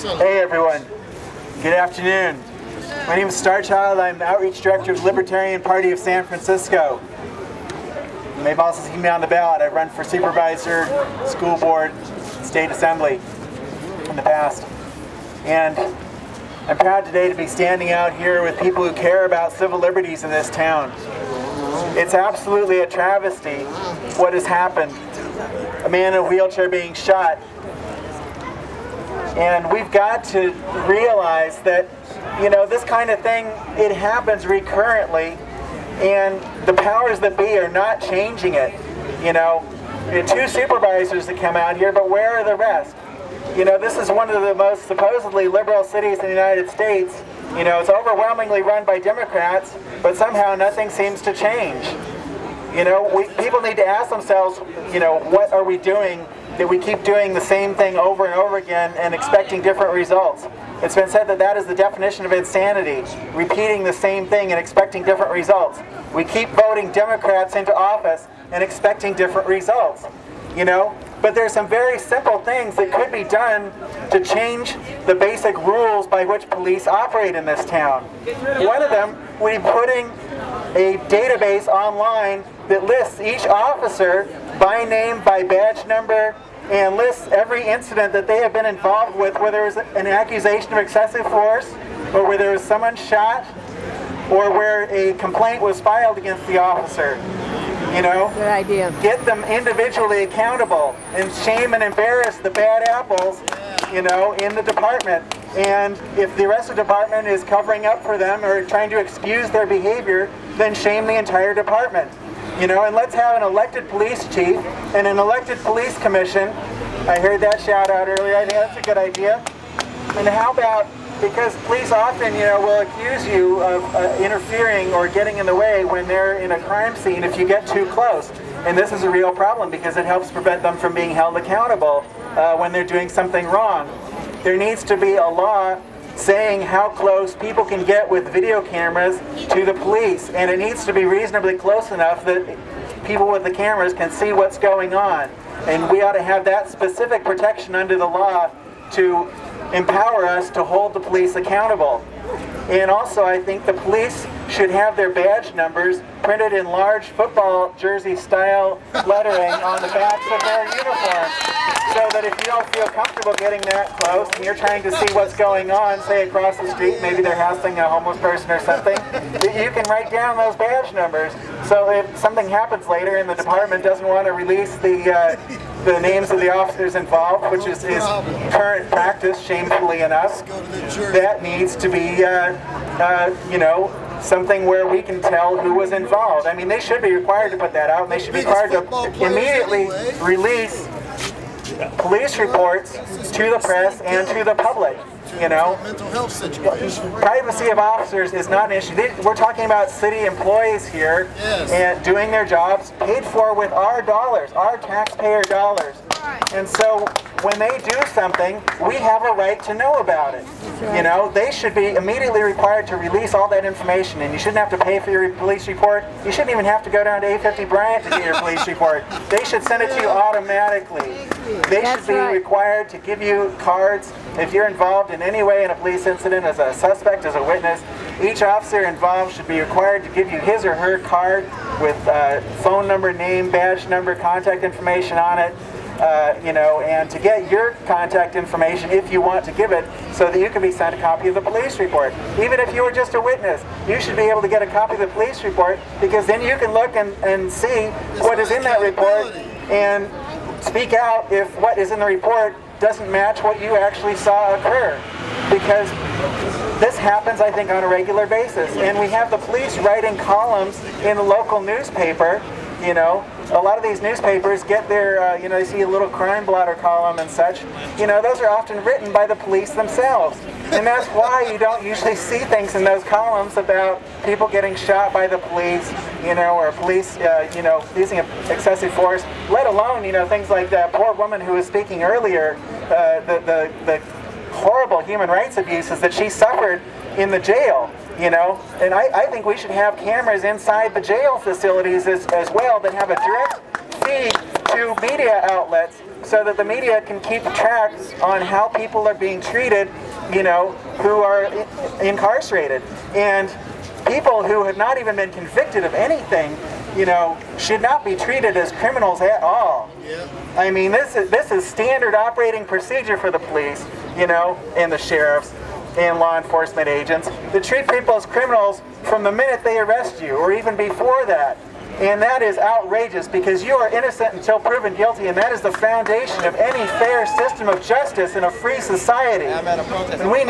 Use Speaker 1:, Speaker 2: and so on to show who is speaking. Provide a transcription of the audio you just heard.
Speaker 1: Hey everyone, good afternoon. My name is Starchild. I'm the Outreach Director of the Libertarian Party of San Francisco. You may have also seen me on the ballot. I've run for supervisor, school board, state assembly in the past. And I'm proud today to be standing out here with people who care about civil liberties in this town. It's absolutely a travesty what has happened. A man in a wheelchair being shot. And we've got to realize that, you know, this kind of thing, it happens recurrently, and the powers that be are not changing it. You know, there are 2 supervisors that come out here, but where are the rest? You know, this is one of the most supposedly liberal cities in the United States. You know, it's overwhelmingly run by Democrats, but somehow nothing seems to change. You know, people need to ask themselves, you know, what are we doing that we keep doing the same thing over and over again and expecting different results? It's been said that that is the definition of insanity, repeating the same thing and expecting different results. We keep voting Democrats into office and expecting different results, you know? But there's some very simple things that could be done to change the basic rules by which police operate in this town. One of them would be putting a database online that lists each officer by name, by badge number, and lists every incident that they have been involved with, where there was an accusation of excessive force, or where there was someone shot, or where a complaint was filed against the officer. You know,
Speaker 2: good idea.
Speaker 1: Get them individually accountable and shame and embarrass the bad apples, you know, in the department. And if the rest of the department is covering up for them or trying to excuse their behavior, then shame the entire department. You know, and let's have an elected police chief and an elected police commission. I heard that shout out earlier. I think that's a good idea. And how about, because police often, you know, will accuse you of interfering or getting in the way when they're in a crime scene if you get too close. And this is a real problem because it helps prevent them from being held accountable when they're doing something wrong. There needs to be a law saying how close people can get with video cameras to the police, and it needs to be reasonably close enough that people with the cameras can see what's going on. And we ought to have that specific protection under the law to empower us to hold the police accountable. And also, I think the police should have their badge numbers printed in large football jersey style lettering on the backs of their uniforms, so that if you don't feel comfortable getting that close and you're trying to see what's going on, say across the street, maybe they're housing a homeless person or something, that you can write down those badge numbers. So if something happens later and the department doesn't want to release the names of the officers involved, which is current practice, shamefully enough, that needs to be, you know, something where we can tell who was involved. I mean, they should be required to put that out, and they should be required to immediately release police reports to the press and to the public. You know, privacy of officers is not an issue. We're talking about city employees here and doing their jobs paid for with our dollars, our taxpayer dollars. And so when they do something, we have a right to know about it. You know, they should be immediately required to release all that information, and you shouldn't have to pay for your police report. You shouldn't even have to go down to 850 Bryant to get your police report. They should send it to you automatically. They should be required to give you cards if you're involved in any way in a police incident as a suspect, as a witness. Each officer involved should be required to give you his or her card with phone number, name, badge number, contact information on it. You know, and to get your contact information if you want to give it, so that you can be sent a copy of the police report. Even if you were just a witness, you should be able to get a copy of the police report, because then you can look and see what is in that report and speak out if what is in the report doesn't match what you actually saw occur. Because this happens, I think, on a regular basis. And we have the police writing columns in the local newspaper. You know, a lot of these newspapers get their, you know, they see a little crime blotter column and such. You know, those are often written by the police themselves. And that's why you don't usually see things in those columns about people getting shot by the police, you know, or police, you know, using excessive force, let alone, you know, things like that poor woman who was speaking earlier, the horrible human rights abuses that she suffered in the jail. You know, and I think we should have cameras inside the jail facilities as well that have a direct feed to media outlets so that the media can keep track on how people are being treated, you know, who are incarcerated. And people who have not even been convicted of anything, you know, should not be treated as criminals at all. Yeah. I mean, this is standard operating procedure for the police, you know, and the sheriffs and law enforcement agents to treat people as criminals from the minute they arrest you, or even before that. And that is outrageous, because you are innocent until proven guilty, and that is the foundation of any fair system of justice in a free society. And we need